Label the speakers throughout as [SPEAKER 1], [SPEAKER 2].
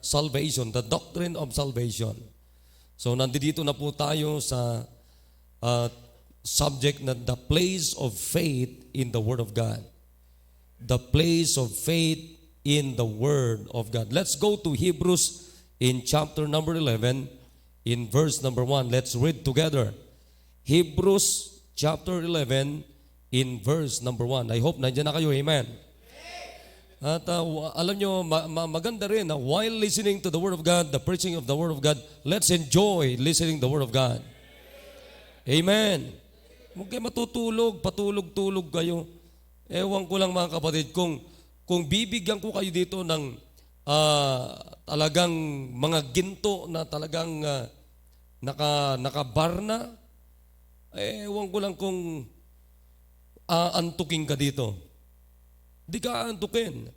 [SPEAKER 1] salvation, the doctrine of salvation. So nandito na po tayo sa subject na the place of faith in the Word of God. The place of faith in the Word of God. Let's go to Hebrews in chapter number 11, in verse number 1. Let's read together. Hebrews chapter 11, in verse number 1. I hope nandiyan na kayo, amen. At alam nyo, maganda rin na while listening to the Word of God, the preaching of the Word of God, let's enjoy listening the Word of God. Amen. Huwag kayo matutulog, patulog-tulog kayo. Ewan ko lang mga kapatid, kung bibigyan ko kayo dito ng talagang mga ginto na talagang nakabar na, ewan ko lang kung aantukin ka dito. Di ka aantukin.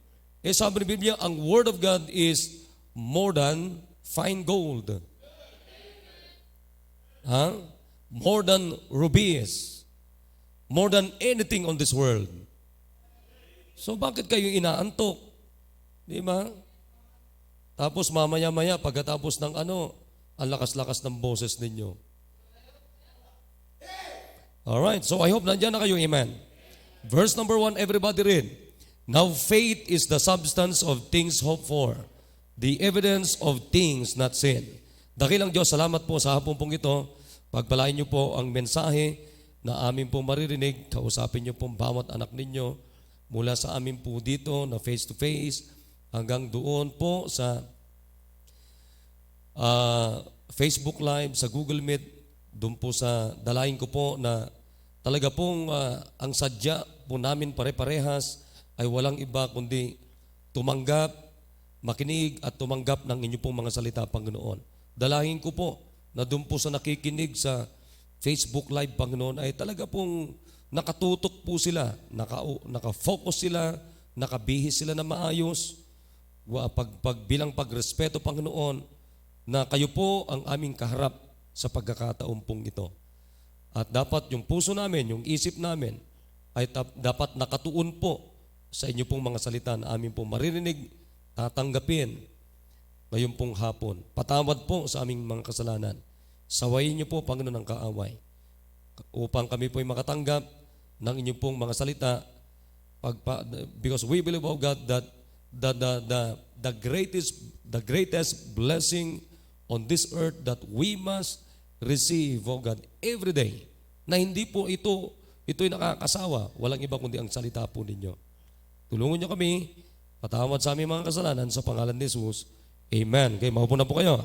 [SPEAKER 1] Sabi ng Biblia, ang Word of God is more than fine gold. More than rubies. More than anything on this world. So bakit kayo inaantok? Di ba? Tapos mamaya-maya, pagkatapos ng ang lakas-lakas ng boses ninyo. Alright, so I hope nandiyan na kayo, amen. Verse number 1, everybody read. Now faith is the substance of things hoped for, the evidence of things not seen. Dakilang Diyos, salamat po sa hapon pong ito. Pagpalain niyo po ang mensahe na amin po maririnig. Kausapin niyo po bawat anak ninyo mula sa amin po dito na face to face hanggang doon po sa Facebook Live, sa Google Meet. Doon po sa dalahin ko po na talaga pong ang sadya po namin pare-parehas ay walang iba kundi tumanggap, makinig at tumanggap ng inyong pong mga salita, Panginoon. Dalahin ko po na doon po sa nakikinig sa Facebook Live, Panginoon, ay talaga pong nakatutok po sila, nakafocus sila, nakabihis sila na maayos, bilang pagrespeto, Panginoon, na kayo po ang aming kaharap sa pagkakataon pong ito. At dapat yung puso namin, yung isip namin, ay dapat nakatuon po sa inyo pong mga salita na amin pong maririnig, tatanggapin ngayon pong hapon. Patawad po sa aming mga kasalanan. Sawayin niyo po, Panginoon, ang kaaway upang kami po ay makatanggap ng inyong pong mga salita because we believe, oh God, that the greatest blessing on this earth that we must receive, oh God, every day, na hindi po ito'y nakakasawa. Walang iba kundi ang salita po ninyo. Tulungan niyo kami, patawad sa aming mga kasalanan sa pangalan ni Jesus. Amen. Okay, maupo na po kayo.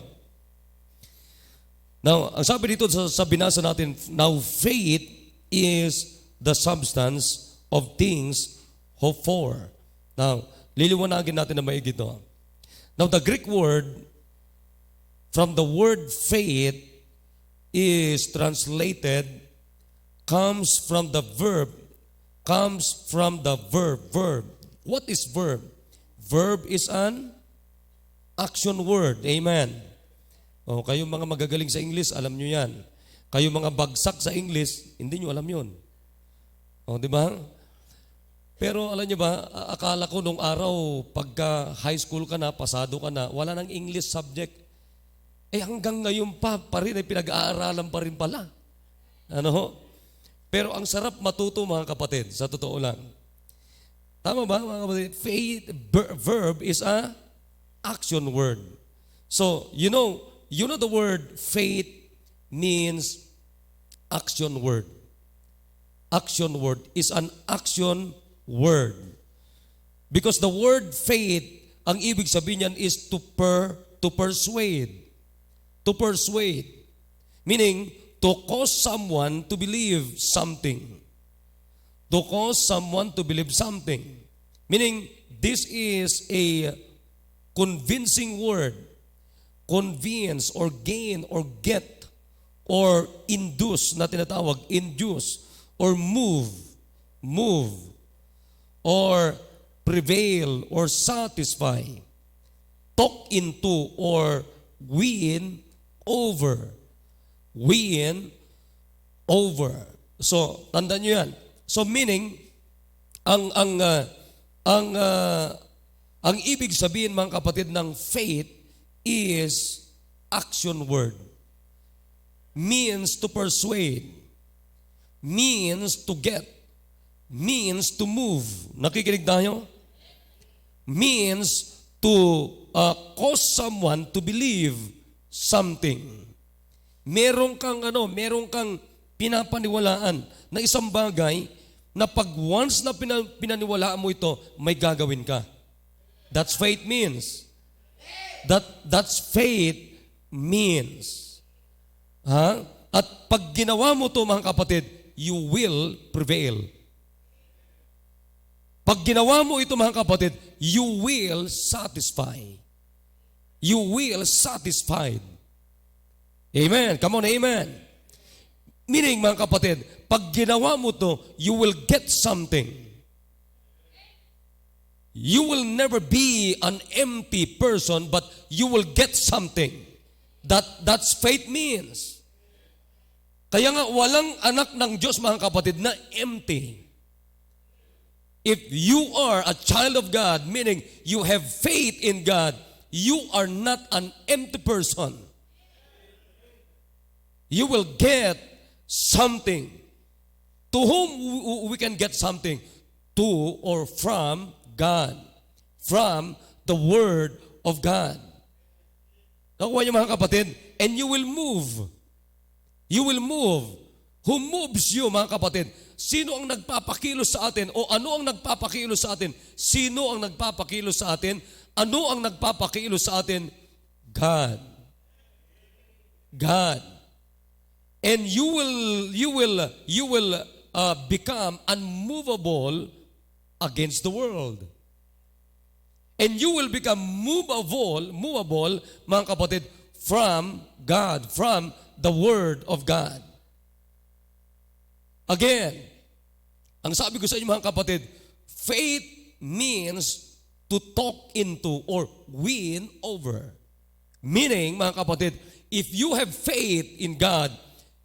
[SPEAKER 1] Now, ang sabi dito sa binasa natin, now faith is the substance of things hoped for. Now, liliwanagin natin na maigi ito. Now, the Greek word from the word faith is translated, comes from the verb. Verb. What is verb? Verb is an action word. Amen. O, kayong mga magagaling sa English, alam nyo yan. Kayong mga bagsak sa English, hindi nyo alam yun. O, di ba? Pero alam nyo ba, akala ko nung araw, pagka high school ka na, pasado ka na, wala nang English subject. Hanggang ngayon pa rin, ay pinag-aaralan pa rin pala. Pero ang sarap matuto, mga kapatid, sa totoo lang. Tama ba, mga kapatid? Faith, verb is a action word. So, you know the word faith means action word. Action word is an action word. Because the word faith, ang ibig sabihin niyan is to persuade. To persuade. Meaning, to cause someone to believe something. To cause someone to believe something. Meaning, this is a convincing word. Convince or gain or get or induce na tinatawag. Induce or move. Or prevail or satisfy. Talk into or win over. Win over. So, tandaan nyo yan. So, meaning, ang ibig sabihin, mga kapatid, ng faith is action word. Means to persuade. Means to get. Means to move. Nakikinig tayo? Means to cause someone to believe something. Meron kang pinapaniwalaan na isang bagay na pag once na pinaniwalaan mo ito, may gagawin ka. That's faith means. That's faith means. Ha? At pag ginawa mo ito, mga kapatid, you will prevail. Pag ginawa mo ito, mga kapatid, you will satisfy. You will satisfied. Amen. Come on, amen. Meaning, mga kapatid, pag ginawa mo ito, you will get something. You will never be an empty person, but you will get something. That's faith means. Kaya nga, walang anak ng Diyos, mga kapatid, na empty. If you are a child of God, meaning you have faith in God, you are not an empty person. You will get something. To whom we can get something? To or from God. From the Word of God. Nakuha niyo, mga kapatid? And you will move. You will move. Who moves you, mga kapatid? Sino ang nagpapakilos sa atin? O ano ang nagpapakilos sa atin? Sino ang nagpapakilos sa atin? Ano ang nagpapakilos sa atin? God. God. And you will become unmovable against the world. And you will become movable, mga kapatid, from God, from the Word of God. Again, ang sabi ko sa inyo, mga kapatid, faith means to talk into or win over. Meaning, mga kapatid, if you have faith in God,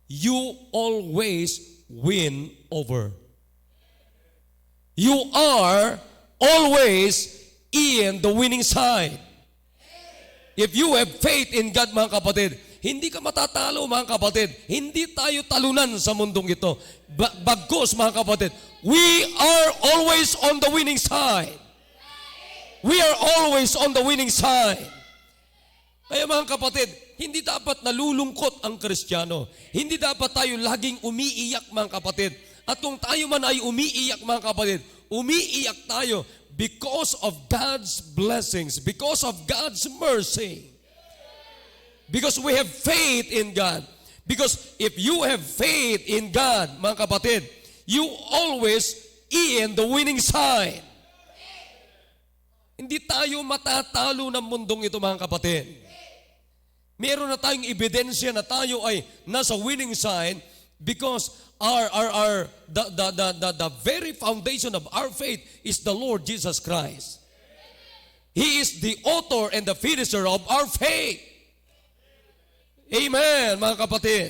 [SPEAKER 1] you always win over. You are always in the winning side. If you have faith in God, mga kapatid, hindi ka matatalo, mga kapatid. Hindi tayo talunan sa mundong ito. Bagkus, mga kapatid, we are always on the winning side. We are always on the winning side. Kaya, mga kapatid, hindi dapat nalulungkot ang Kristiyano. Hindi dapat tayo laging umiiyak, mga kapatid. At kung tayo man ay umiiyak, mga kapatid, umiiyak tayo because of God's blessings, because of God's mercy. Because we have faith in God. Because if you have faith in God, mga kapatid, you always in the winning side. Hindi tayo matatalo ng mundong ito, mga kapatid. Meron na tayong ebidensya na tayo ay nasa winning side because the very foundation of our faith is the Lord Jesus Christ. He is the author and the finisher of our faith. Amen, mga kapatid.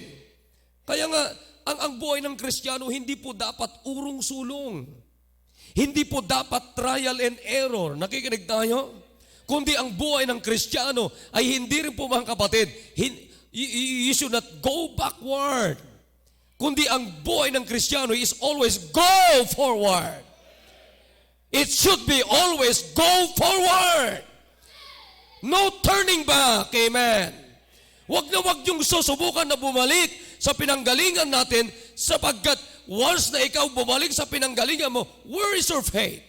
[SPEAKER 1] Kaya nga, ang buhay ng Kristiyano, hindi po dapat urong-sulong. Hindi po dapat trial and error. Nakikinig tayo? Kundi ang buhay ng Kristiyano ay hindi rin po, mga kapatid, you should not go backward. Kundi ang buhay ng Kristiyano is always go forward. It should be always go forward. No turning back. Amen. Wag yung susubukan na bumalik sa pinanggalingan natin sapagkat once na ikaw bumalik sa pinanggalingan mo, where is your faith?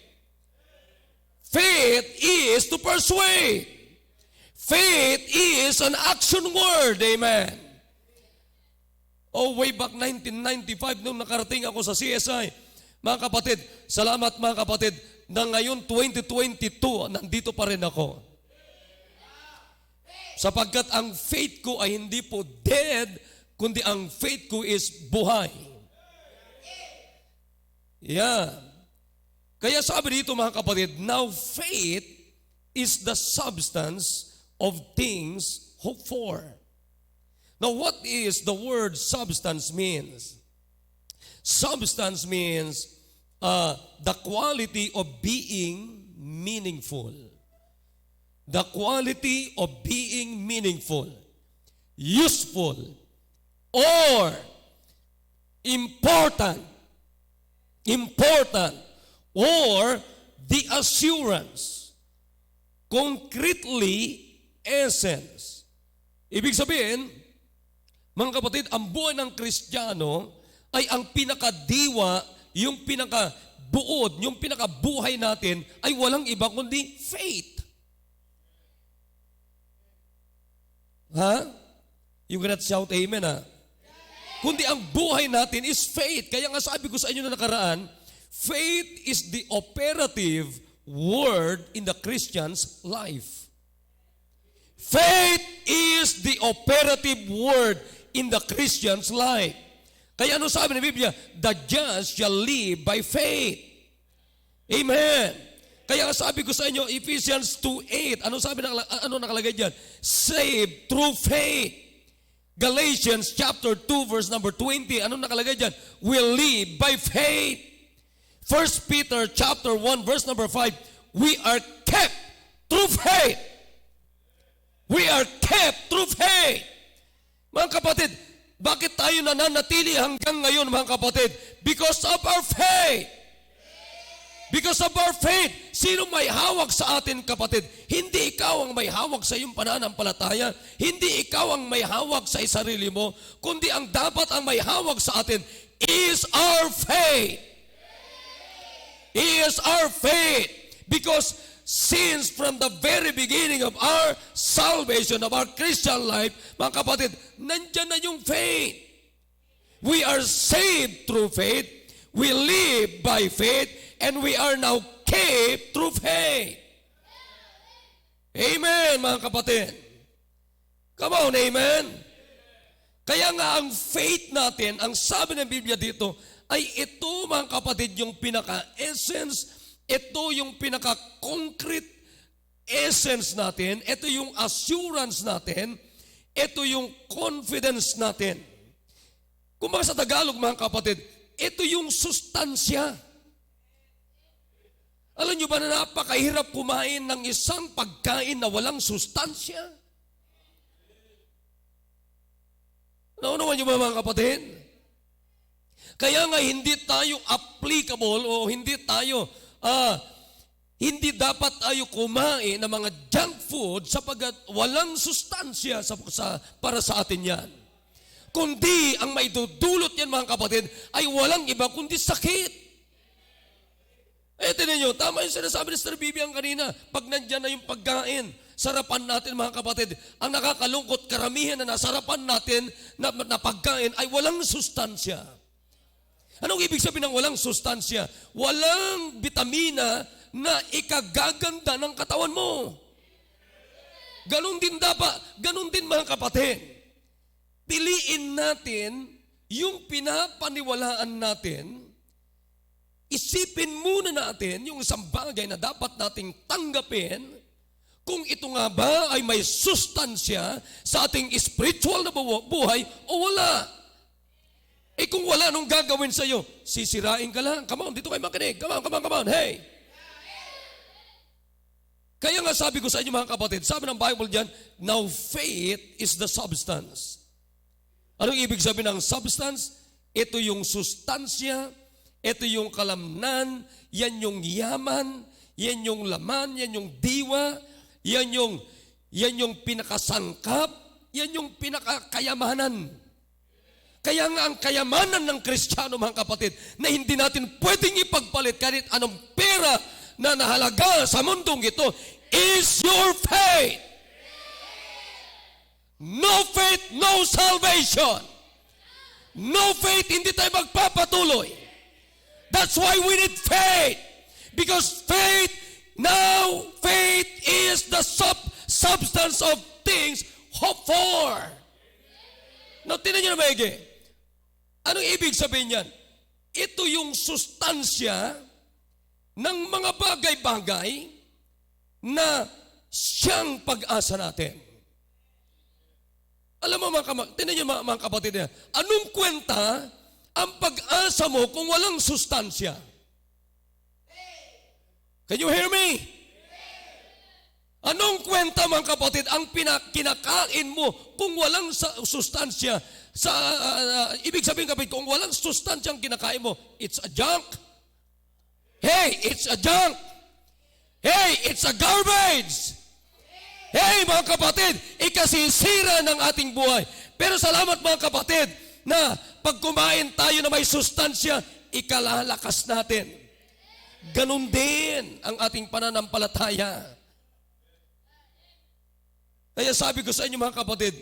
[SPEAKER 1] Faith is to persuade. Faith is an action word. Amen. Oh, way back 1995 nung nakarating ako sa CSI. Mga kapatid, salamat mga kapatid, na ngayon 2022, nandito pa rin ako. Sapagkat ang faith ko ay hindi po dead, kundi ang faith ko is buhay. Yeah. Kaya sabi dito, mga kapatid, now faith is the substance of things hoped for. Now what is the word substance means? Substance means the quality of being meaningful. the quality of being meaningful, useful, or important, or the assurance, concretely, essence. Ibig sabihin, mga kapatid, ang buhay ng Kristiyano ay ang pinakadiwa, yung pinakabuod, yung pinakabuhay natin ay walang iba kundi faith. Ha? You cannot shout amen, ha? Kundi ang buhay natin is faith. Kaya nga sabi ko sa inyo na nakaraan, faith is the operative word in the Christian's life. Faith is the operative word in the Christian's life. Kaya ano sabi ng Biblia? The just shall live by faith. Amen. Kaya sabi ko sa inyo, Ephesians 2:8, ano nakalagay diyan? Saved through faith. Galatians chapter 2 verse number 20, ano nakalagay diyan? We live by faith. 1 Peter chapter 1 verse number 5, we are kept through faith. We are kept through faith. Mga kapatid, bakit tayo nananatili hanggang ngayon, mga kapatid? Because of our faith. Because of our faith. Sino may hawak sa atin, kapatid? Hindi ikaw ang may hawak sa iyong pananampalataya. Hindi ikaw ang may hawak sa sarili mo. Kundi ang dapat ang may hawak sa atin is our faith. Is our faith. Because since from the very beginning of our salvation, of our Christian life, mga kapatid, nandyan na yung faith. We are saved through faith, we live by faith, and we are now kept through faith. Amen, mga kapatid. Come on, amen. Kaya nga ang faith natin, ang sabi ng Biblia dito, ay ito, mga kapatid, yung pinaka-essence. Ito yung pinaka-concrete essence natin. Ito yung assurance natin. Ito yung confidence natin. Kung sa Tagalog, mga kapatid, ito yung sustansya. Alam nyo ba na napakahirap kumain ng isang pagkain na walang sustansya? Naunawan nyo ba, mga kapatid? Kaya nga hindi tayo applicable o hindi dapat tayo kumain ng mga junk food sapagkat walang sustansya para sa atin yan. Kundi ang maidudulot yan, mga kapatid, ay walang iba kundi sakit. Tinan nyo, tama yung sinasabi ni Sir Bibian kanina, pag nandyan na yung pagkain, sarapan natin, mga kapatid, ang nakakalungkot, karamihan na nasarapan natin na pagkain ay walang sustansya. Anong ibig sabihin ng walang sustansya? Walang bitamina na ikagaganda ng katawan mo. Ganon din mga kapatid. Piliin natin yung pinapaniwalaan natin. Isipin muna natin yung isang bagay na dapat nating tanggapin kung ito nga ba ay may sustansya sa ating spiritual na buhay o wala. Kung wala, anong gagawin sa iyo? Sisirain ka lang. Come on, dito kayo makinig. Come on. Hey! Kaya nga sabi ko sa inyo, mga kapatid, sabi ng Bible diyan, now faith is the substance. Anong ibig sabihin ng substance? Ito yung sustansya, ito yung kalamnan, yan yung yaman, yan yung laman, yan yung diwa, yan yung pinakasangkap, yan yung pinakakayamanan. Kaya nga ang kayamanan ng Kristiyano, mga kapatid, na hindi natin pwedeng ipagpalit kahit anong pera na nahalaga sa mundong ito, is your faith. No faith, no salvation. No faith, hindi tayo magpapatuloy. That's why we need faith. Because faith is the substance of things hoped for. Now, tinan nyo na maigi. Anong ibig sabihin yan? Ito yung sustansya ng mga bagay-bagay na siyang pag-asa natin. Alam mo, tinan nyo mga kapatid niya, anong kwenta ang pag-asa mo kung walang sustansya? Can you hear me? Anong kwenta mga kapatid ang kinakain mo kung walang sustansya? Ibig sabihin kapatid, kung walang sustansya ang kinakain mo, it's a junk. Hey, it's a junk. Hey, it's a garbage. Hey mga kapatid, ikasisira ng ating buhay. Pero salamat mga kapatid na pag kumain tayo na may sustansya, ikalalakas natin. Ganun din ang ating pananampalataya. Kaya sabi ko sa inyo mga kapatid,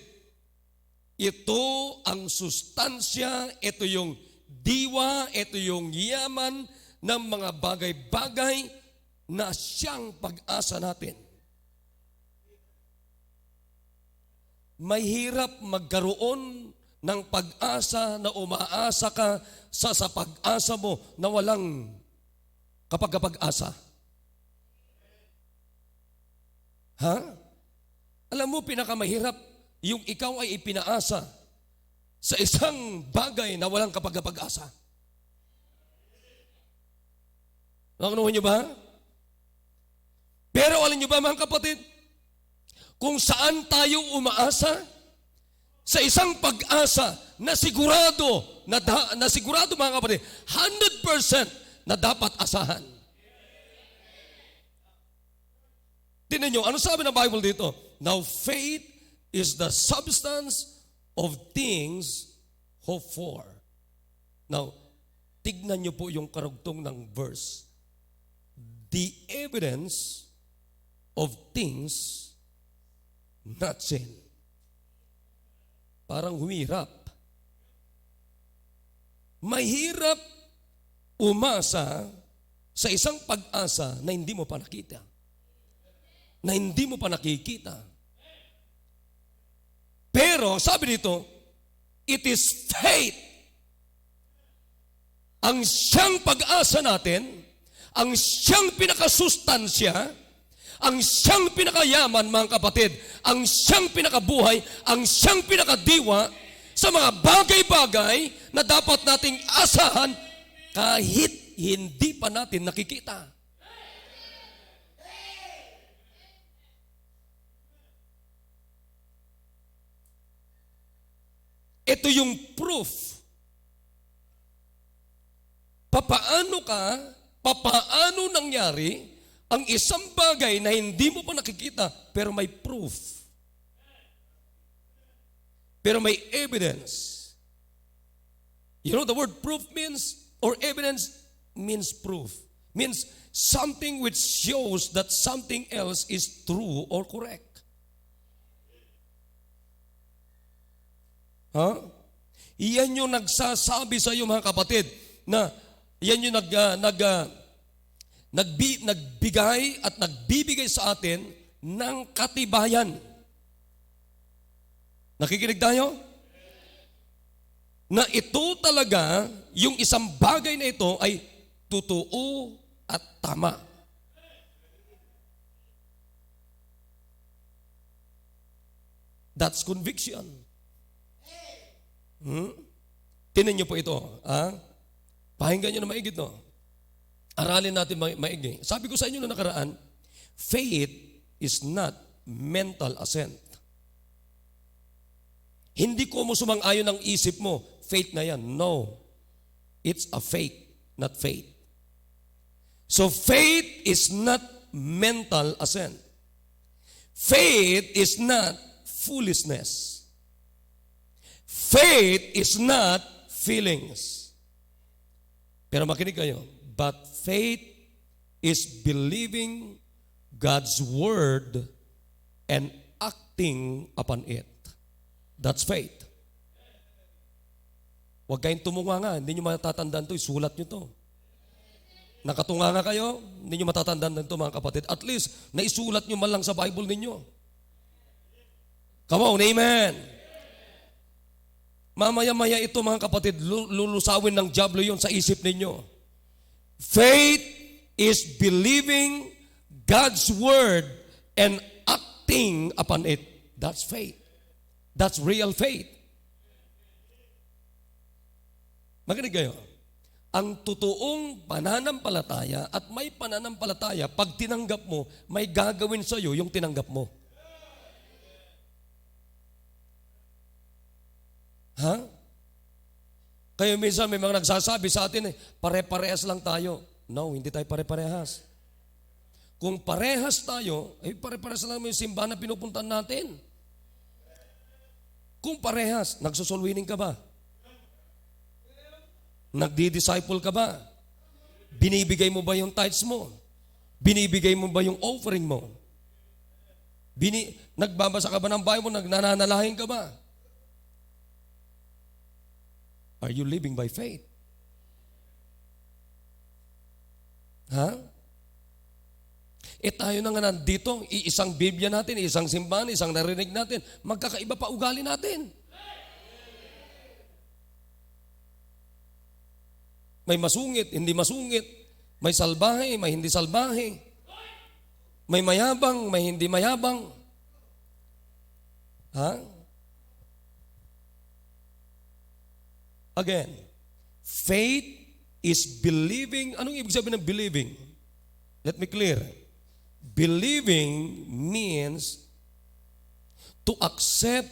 [SPEAKER 1] ito ang sustansya, ito yung diwa, ito yung yaman ng mga bagay-bagay na siyang pag-asa natin. Mahirap magkaroon ng pag-asa na umaasa ka sa pag-asa mo na walang kapag-asa. Ha? Alam mo, pinakamahirap yung ikaw ay ipinaasa sa isang bagay na walang kapag-asa. Nakunuhan niyo ba? Pero alam niyo ba mga kapatid, kung saan tayo umaasa? Sa isang pag-asa na sigurado, na sigurado mga kapatid, 100% na dapat asahan. Tingnan nyo, ano sabi ng Bible dito? Now faith is the substance of things hoped for. Now, tignan nyo po yung karugtong ng verse. The evidence of things not seen. Parang humirap. Mahirap umasa sa isang pag-asa na hindi mo pa nakita. Na hindi mo pa nakikita. Pero sabi dito, it is faith. Ang siyang pag-asa natin, ang siyang pinakasustansya, ang siyang pinakayaman mga kapatid, ang siyang pinakabuhay, ang siyang pinakadiwa sa mga bagay-bagay na dapat nating asahan kahit hindi pa natin nakikita. Ito yung proof. Papaano nangyari ang isang bagay na hindi mo pa nakikita pero may proof. Pero may evidence. You know the word proof means, or evidence means proof. Means something which shows that something else is true or correct. Iyan yung nagsasabi sa iyo mga kapatid na yan yung nagbigay at nagbibigay sa atin ng katibayan. Nakikinig tayo? Na ito talaga, yung isang bagay na ito ay totoo at tama. That's conviction. Tinan niyo po ito. Pakinggan niyo na maigit, no? Aralin natin maigi. Sabi ko sa inyo na nakaraan, faith is not mental assent. Hindi ko mo sumang-ayon ang isip mo, faith na yan. No. It's a faith, not faith. So faith is not mental assent. Faith is not foolishness. Faith is not feelings. Pero makinig kayo. But faith is believing God's word and acting upon it. That's faith. Huwag kayong tumunganga. Hindi nyo matatandaan ito. Isulat nyo to. Nakatunganga kayo, hindi nyo matatandaan ito mga kapatid. At least, naisulat nyo man lang sa Bible ninyo. Come on, amen. Mamaya-maya ito mga kapatid, lulusawin ng diablo yun sa isip ninyo. Faith is believing God's word and acting upon it. That's faith. That's real faith. Makinig kayo. ang totoong pananampalataya at may pananampalataya, pag tinanggap mo, may gagawin sa iyo yung tinanggap mo. Ha? Kaya minsan may mga nagsasabi sa atin, pare-parehas lang tayo. No, hindi tayo pare-parehas. Kung parehas tayo, pare-parehas lang yung simbahan na pinupuntahan natin. Kung parehas, nagsusulwining ka ba? Nagdi-disciple ka ba? Binibigay mo ba yung tithes mo? Binibigay mo ba yung offering mo? Nagbabasa ka ba ng Bible? Nagnanalangin ka ba? Are you living by faith? Ha? Tayo na nga nandito, isang Biblia natin, isang simbahan, isang narinig natin, magkakaiba pa ugali natin. May masungit, hindi masungit. May salbahe, may hindi salbahe. May mayabang, may hindi mayabang. Ha? Again, faith is believing. Anong ibig sabihin ng believing? Let me clear. Believing means to accept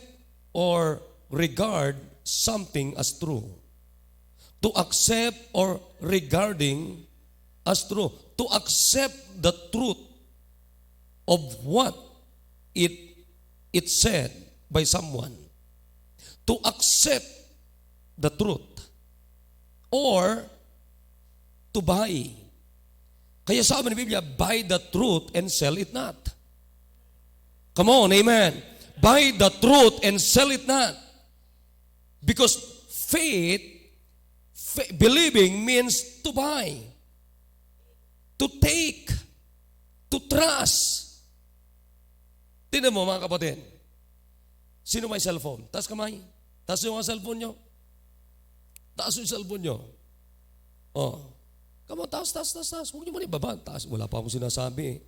[SPEAKER 1] or regard something as true. To accept or regarding as true. To accept the truth of what it said by someone. To accept the truth. Or to buy. Kaya sabi ng Biblia, buy the truth and sell it not. Come on, amen. Buy the truth and sell it not. Because believing means to buy, to take, to trust. Tingnan mo mga kapatid. Sino may cellphone? Taas kamay. Taas yung mga cellphone nyo. Taas yung cellphone nyo. Oh. Come on, taas. Huwag nyo man ibaba. Taas. Wala pa akong sinasabi.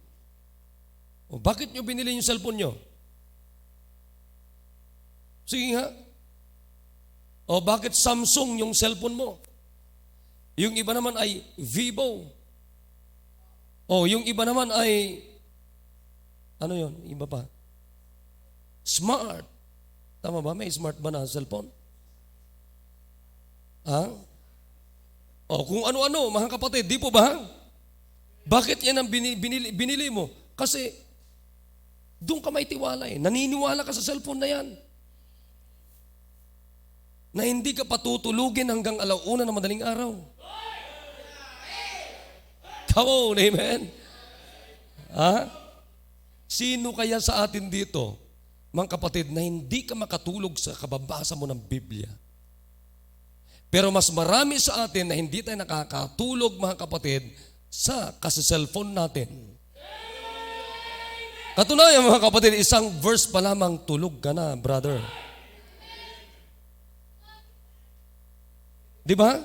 [SPEAKER 1] Oh, bakit nyo binili yung cellphone nyo? Sige nga. O bakit Samsung yung cellphone mo? Yung iba naman ay Vivo. O yung iba naman ay ano yun? Iba pa. Smart. Tama ba? May smart ba na cellphone? Ha? O kung ano-ano, mga kapatid, di po ba? Bakit yan ang binili mo? Kasi doon ka may tiwala eh. Naniniwala ka sa cellphone na yan. Na hindi ka patutulugin hanggang alauna ng madaling araw. Come on, amen? Ha? Sino kaya sa atin dito, mga kapatid, na hindi ka makatulog sa kababasa mo ng Biblia? Pero mas marami sa atin na hindi tayo nakakatulog, mga kapatid, sa kasi-cellphone natin. Katunayan, mga kapatid, isang verse pa lamang tulog ka na, brother. Di ba?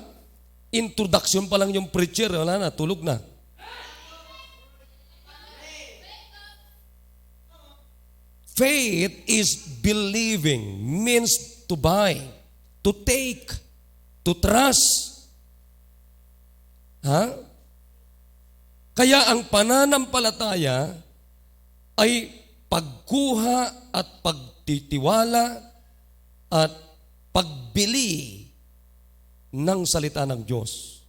[SPEAKER 1] Introduction pa lang yung preacher, wala na, tulog na. Faith is believing, means to buy, to take, to trust. Ha? Kaya ang pananampalataya ay pagkuha at pagtitiwala at pagbili ng salita ng Diyos.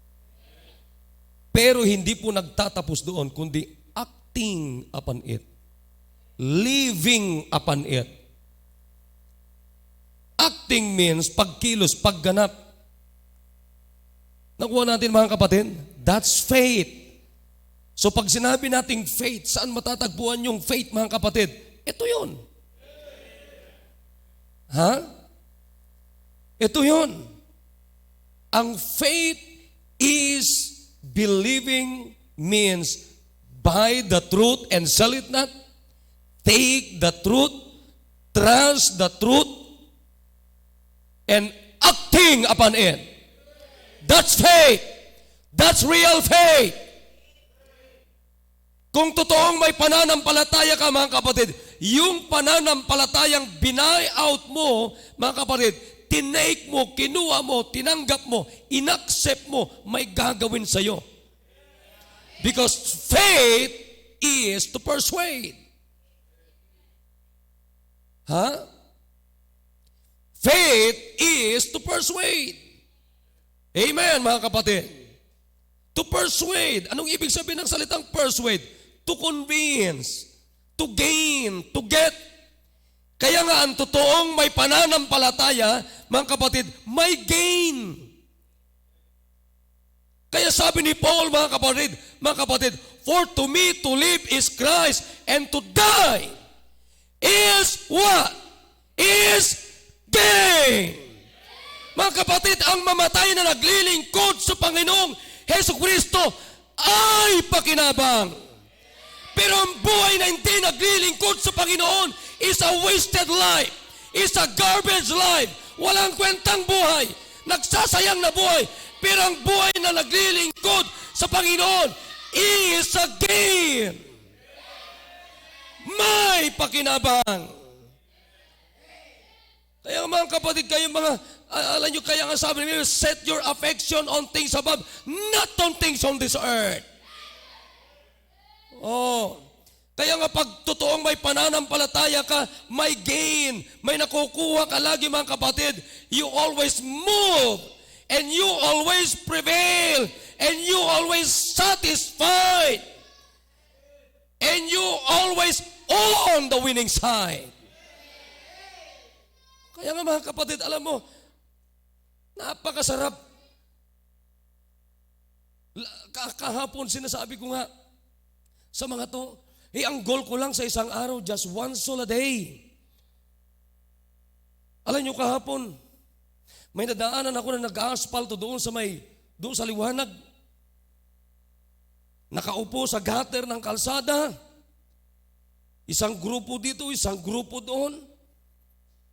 [SPEAKER 1] Pero hindi po nagtatapos doon, kundi acting upon it. Living upon it. Acting means pagkilos, pagganap. Nakuha natin mga kapatid? That's faith. So pag sinabi nating faith, saan matatagpuan yung faith mga kapatid? Ito yun. Ha? Ito yun. Ang faith is believing means buy the truth and sell it not. Take the truth, trust the truth, and acting upon it. That's faith. That's real faith. Kung totoong may pananampalataya ka, mga kapatid, yung pananampalatayang binay out mo, mga kapatid, tinake mo, kinuha mo, tinanggap mo, inaccept mo, may gagawin sa'yo. Because faith is to persuade. Ha? Faith is to persuade. Amen, mga kapatid. To persuade. Anong ibig sabihin ng salitang persuade? To convince, to gain, to get. Kaya nga ang totoong may pananampalataya, mga kapatid, may gain. Kaya sabi ni Paul, mga kapatid, for to me to live is Christ, and to die is what? Is gain. Mga kapatid, ang mamatay na naglilingkod sa Panginoong Hesus Kristo ay pakinabang. Pero ang buhay na hindi naglilingkod sa Panginoon is a wasted life, is a garbage life. Walang kwentang buhay, nagsasayang na buhay. Pero ang buhay na naglilingkod sa Panginoon is a gain. May pakinabang. Kaya mga kapatid, kayo mga, alam nyo, kaya nga sabi niyo, set your affection on things above, not on things on this earth. Oh, kaya nga pag totoong may pananampalataya ka, may gain, may nakukuha ka lagi, mga kapatid. You always move, and you always prevail, and you always satisfied, and you always on the winning side. Kaya nga mga kapatid, alam mo, napakasarap. Kahapon sinasabi ko nga sa mga to, ang goal ko lang sa isang araw, just one soul a day. Alam nyo, kahapon, may nadaanan ako na nag-aspalto doon sa liwanag. Nakaupo sa gutter ng kalsada. Isang grupo dito, isang grupo doon.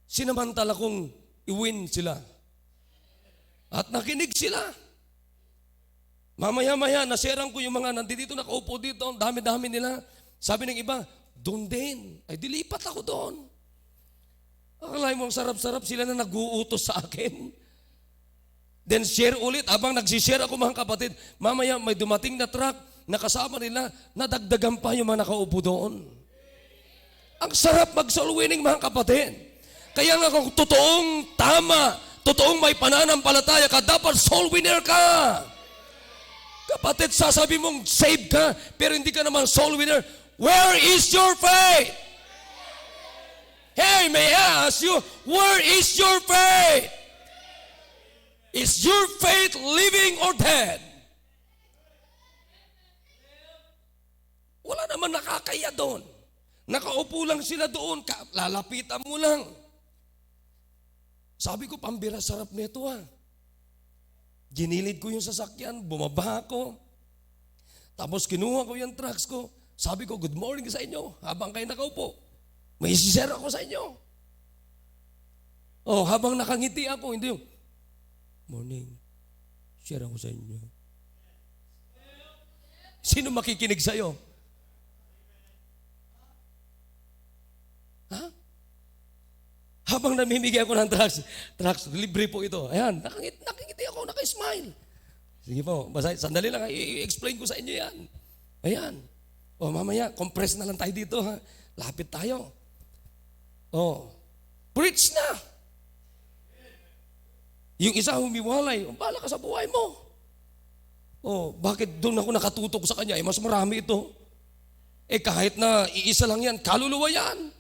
[SPEAKER 1] Sinamantala kong iwin sila. At nakinig sila. Mamaya-maya, naserang ko yung mga nandito nakaupo dito, ang dami-dami nila. Sabi ng iba, doon din. Ay, dilipat ako doon. Akala mo ang sarap-sarap sila na nag-uutos sa akin. Then share ulit. Habang nagsishare ako, mga kapatid, mamaya may dumating na truck, nakasama nila, nadagdagan pa yung mga nakaupo doon. Ang sarap mag-soul winning, mga kapatid. Kaya nga kung totoong tama, totoong may pananampalataya ka, dapat soul winner ka. Kapatid, sasabi mong save ka, pero hindi ka naman soul winner. Where is your faith? Hey, may I ask you, where is your faith? Is your faith living or dead? Wala naman nakakaya doon. Nakaupo lang sila doon, lalapitan mo lang. Sabi ko, pambira, sarap nito ha. Ginilid ko yung sasakyan, bumaba ako. Tapos kinuha ko yung trucks ko. Sabi ko, good morning sa inyo. Habang kayo nakaupo, may isishare ako sa inyo. Oh, habang nakangiti ako, hindi yung, morning, share ako sa inyo. Sino makikinig sa'yo? Ha? Habang namimigay ako ng trucks, libre po ito. Ayan, nakangiti ako, naka-smile. Sige po, basta sandali lang, i-explain ko sa inyo yan. Ayan. O mamaya, compress na lang tayo dito ha. Lapit tayo. O, preach na. Yung isa humiwalay, bahala ka sa buhay mo. O, bakit doon ako nakatutok sa kanya? Mas marami ito. Kahit na iisa lang yan, kaluluwa yan.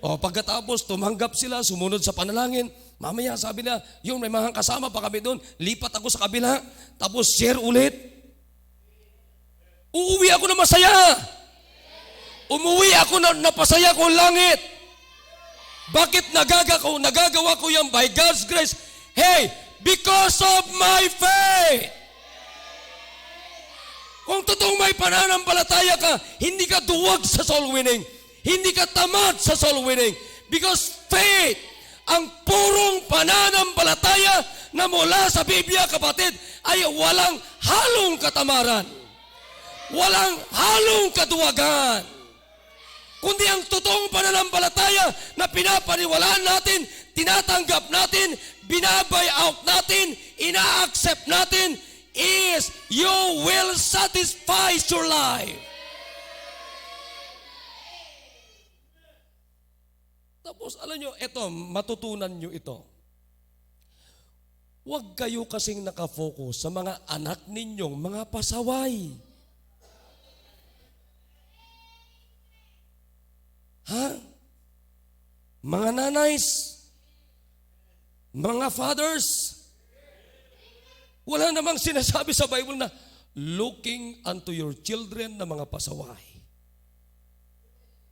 [SPEAKER 1] O pagkatapos tumanggap sila, sumunod sa panalangin, mamaya sabi na, yung may mga kasama pa kami doon, lipat ako sa kabila, tapos share ulit. Uuwi ako na masaya. Umuwi ako na napasaya ko langit. Bakit nagagawa ko yan by God's grace? Hey, because of my faith. Kung totoong may pananampalataya ka, hindi ka duwag sa soul winning. Hindi ka tamad sa soul winning. Because faith, ang purong pananampalataya na mula sa Biblia, kapatid, ay walang halong katamaran. Walang halong kaduwagan. kundi ang totoong pananampalataya na pinapaniwalaan natin, tinatanggap natin, binabay out natin, ina-accept natin, is you will satisfy your life. Tapos alam nyo, ito, matutunan nyo ito. Huwag kayo kasing nakafocus sa mga anak ninyong mga pasaway. Ha? Mga nanays, mga fathers, wala namang sinasabi sa Bible na looking unto your children na mga pasaway.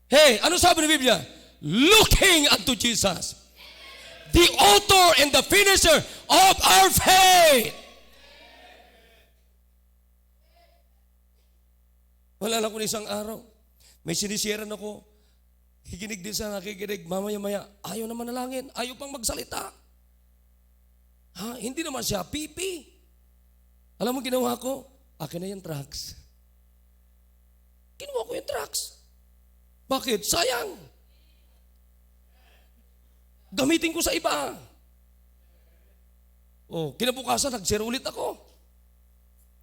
[SPEAKER 1] Hey, ano sabi ng Biblia? Looking unto Jesus, the author and the finisher of our faith. Wala lang ko isang araw. May sinisiran ako. Higinig din sa nakikinig. Mamaya-maya, ayaw naman nalangin. Ayaw pang magsalita. Ha? Hindi naman siya pipi. Alam mo ginawa ko? Akin na yung tracks. Ginawa ko yung tracks. Bakit? Sayang. Gamitin ko sa iba. Oh, kinabukasan, nag-share ulit ako.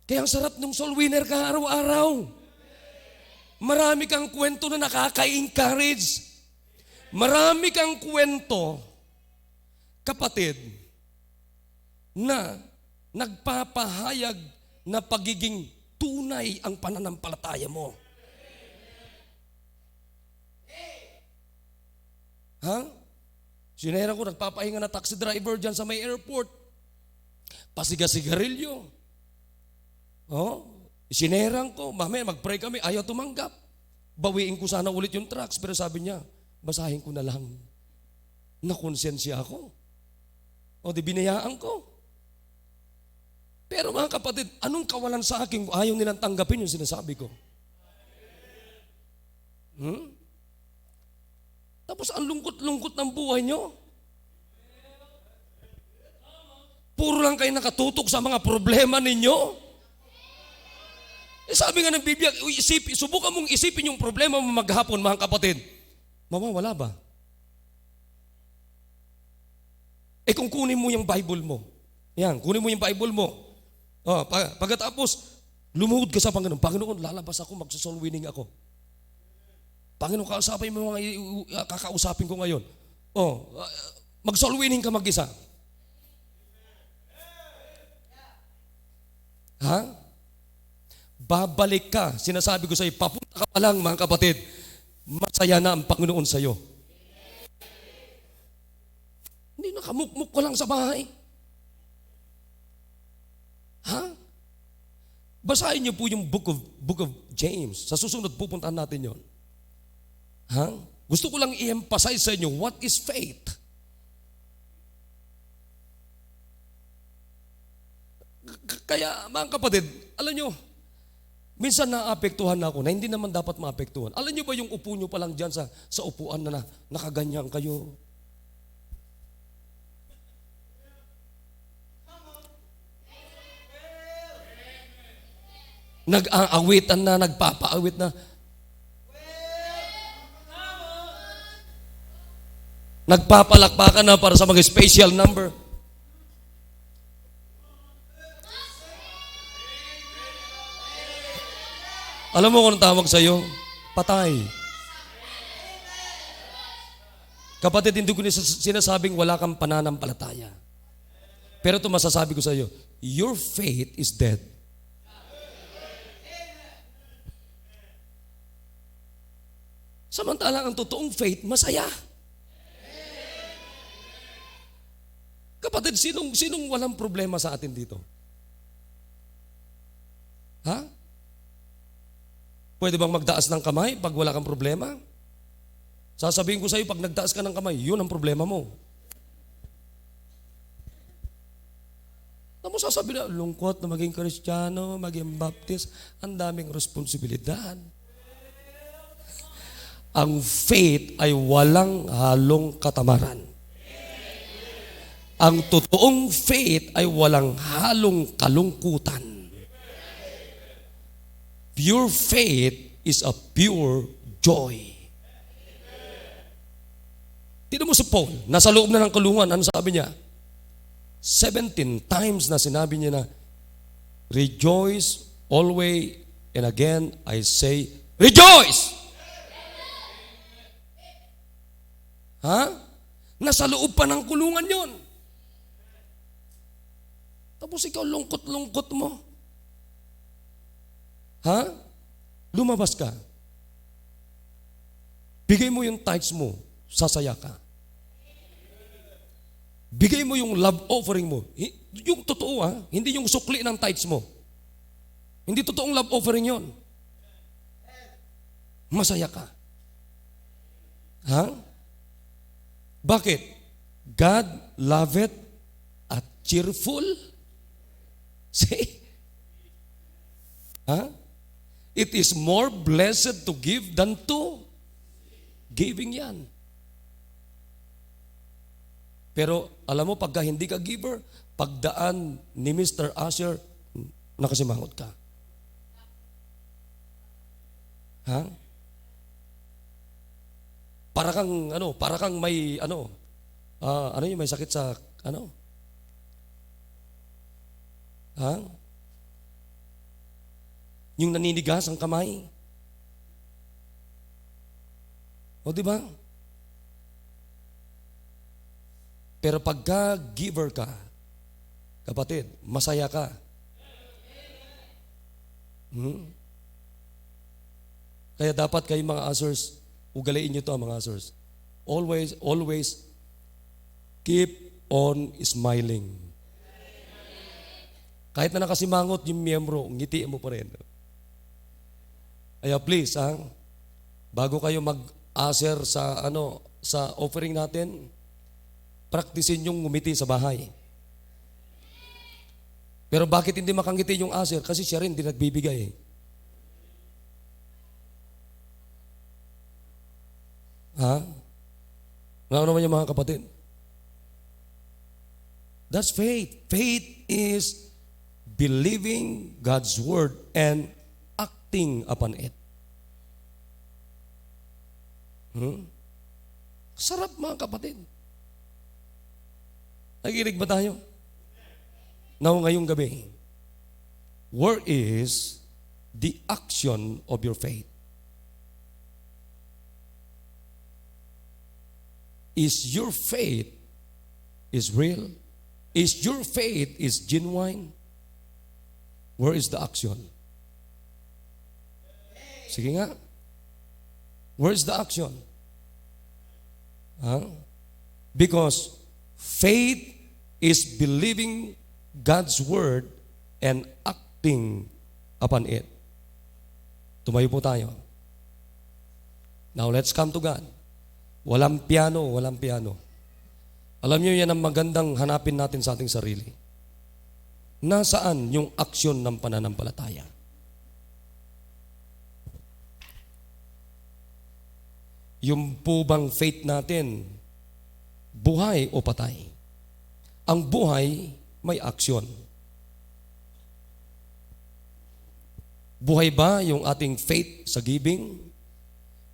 [SPEAKER 1] Kaya ang sarap ng soul winner ka araw-araw. Marami kang kwento na nakaka-encourage. Marami kang kwento, kapatid, na nagpapahayag na pagiging tunay ang pananampalataya mo. Ha? Sinera ko, nagpapahinga na taxi driver dyan sa may airport. Pasiga-sigarilyo. Oh, sinerang ko. Mamaya mag-pray kami, ayaw tumanggap. Bawiin ko sana ulit yung trucks. Pero sabi niya, basahin ko na lang. Nakonsensya ako. O di binayaan ko. Pero mga kapatid, anong kawalan sa akin kung ayaw nilang tanggapin yung sinasabi ko? Tapos ang lungkot-lungkot ng buhay nyo. Puro lang kayo nakatutok sa mga problema ninyo. Sabi nga ng Biblia, subukan mong isipin yung problema mo maghapon, mga kapatid. Mawawala ba? Kung kunin mo yung Bible mo, kunin mo yung Bible mo. Pagkatapos, lumuhod ka sa Panginoon. Panginoon, lalabas ako, magsosoul winning ako. Panginoon, kausapin mo mga kakausapin ko ngayon. Mag-soul winning ka mag-isa. Ha? Babalik ka. Sinasabi ko sa iyo, papunta ka pa lang mga kapatid, masaya na ang Panginoon sa iyo. Hindi nakamukmuk ko lang sa bahay. Ha? Basahin niyo po yung book of James. Sa susunod, pupuntahan natin yon. Ha? Gusto ko lang i-emphasize sa inyo, what is faith? Kaya mga kapatid, alam nyo, minsan naapektuhan na ako na hindi naman dapat maapektuhan. Alam nyo ba yung upo nyo pa lang dyan sa upuan na nakaganyan kayo? Nag-aawitan na, nagpapaawit na. Nagpapalakpakan na para sa mga special number. Alam mo kung anong tawag sa'yo? Patay. Kapatid, hindi ko sinasabing wala kang pananampalataya. Pero ito masasabi ko sa iyo, your faith is dead. Samantalang ang totoong faith, masaya. Kapatid, sinong walang problema sa atin dito? Ha? Pwede bang magdaas ng kamay pag wala kang problema? Sasabihin ko sa iyo, pag nagdaas ka ng kamay, yun ang problema mo. Tapos sasabihin na, lungkot na maging Kristiyano, maging Baptist, ang daming responsibilidad. Ang faith ay walang halong katamaran. Ang totoong faith ay walang halong kalungkutan. Pure faith is a pure joy. Tignan mo si Paul, nasa loob na ng kulungan, ano sabi niya? 17 times na sinabi niya na, rejoice always, and again I say, rejoice! Ha? Nasa loob pa ng kulungan yon. Tapos ikaw lungkot-lungkot mo. Ha? Lumabas ka. Bigay mo yung tithes mo, sasaya ka. Bigay mo yung love offering mo. Yung totoo hindi yung sukli ng tithes mo. Hindi totoong love offering yon. Masaya ka. Ha? Bakit? God loveth a cheerful. See? Ha? It is more blessed to give than to giving yan. Pero alam mo, pagka hindi ka giver, pagdaan ni Mr. Asher, nakasimangot ka. Ha? Para kang may may sakit sa Ha? Yung naninigas ang kamay. O di ba? Pero pagka giver ka, kapatid, masaya ka. Kaya dapat kayo mga ushers, ugaliin nyo to mga ushers. Always keep on smiling. Kahit na nakasimangot yung miyembro, ngiti mo pa rin. Kaya please, bago kayo mag-usher sa offering natin, praktisin yung ngumiti sa bahay. Pero bakit hindi makangiti yung usher? Kasi siya rin hindi nagbibigay. Ha? Nga naman yung mga kapatid. That's faith. Faith is believing God's word and acting upon it. Sarap mga kapatid. Nakikinig ba tayo? Now ngayong gabi, where is the action of your faith? Is your faith is real? Is your faith is genuine? Where is the action? Sige nga. Where is the action? Because faith is believing God's word and acting upon it. Tumayo po tayo. Now let's come to God. Walang piano. Alam niyo yan ang magandang hanapin natin sa ating sarili. Nasaan yung aksyon ng pananampalataya? Yung po bang faith natin, buhay o patay? Ang buhay, may aksyon. Buhay ba yung ating faith sa giving?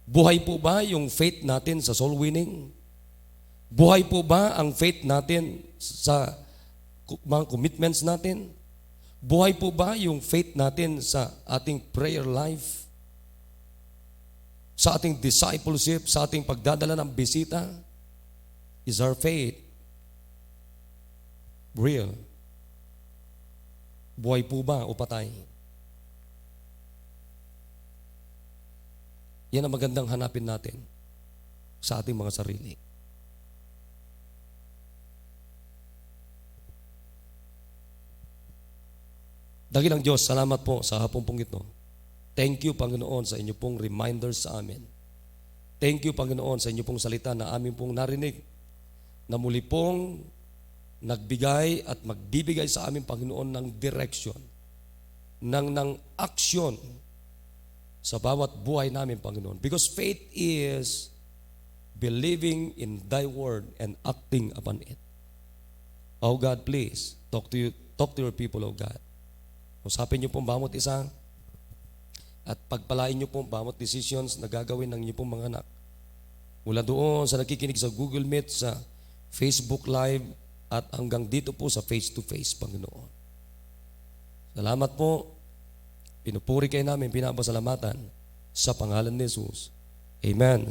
[SPEAKER 1] Buhay po ba yung faith natin sa soul winning? Buhay po ba ang faith natin sa mga commitments natin? Buhay po ba yung faith natin sa ating prayer life? Sa ating discipleship, sa ating pagdadala ng bisita? Is our faith real? Buhay po ba o patay? Yan ang magandang hanapin natin sa ating mga sarili. Dakilang Diyos, salamat po sa hapong pong ito. Thank you, Panginoon, sa inyo pong reminders sa amin. Thank you, Panginoon, sa inyo pong salita na amin pong narinig, na muli pong nagbigay at magbibigay sa amin, Panginoon, ng direction, ng action sa bawat buhay namin, Panginoon. Because faith is believing in Thy word and acting upon it. Oh God, please, talk to your people, oh God. Usapin niyo pong bawat isa at pagpalain niyo pong bawat decisions na gagawin ng niyo pong mga anak. Mula doon sa nakikinig sa Google Meet, sa Facebook Live, at hanggang dito po sa face-to-face, Panginoon. Salamat po. Pinupuri kayo namin, pinapasalamatan sa pangalan ni Jesus. Amen.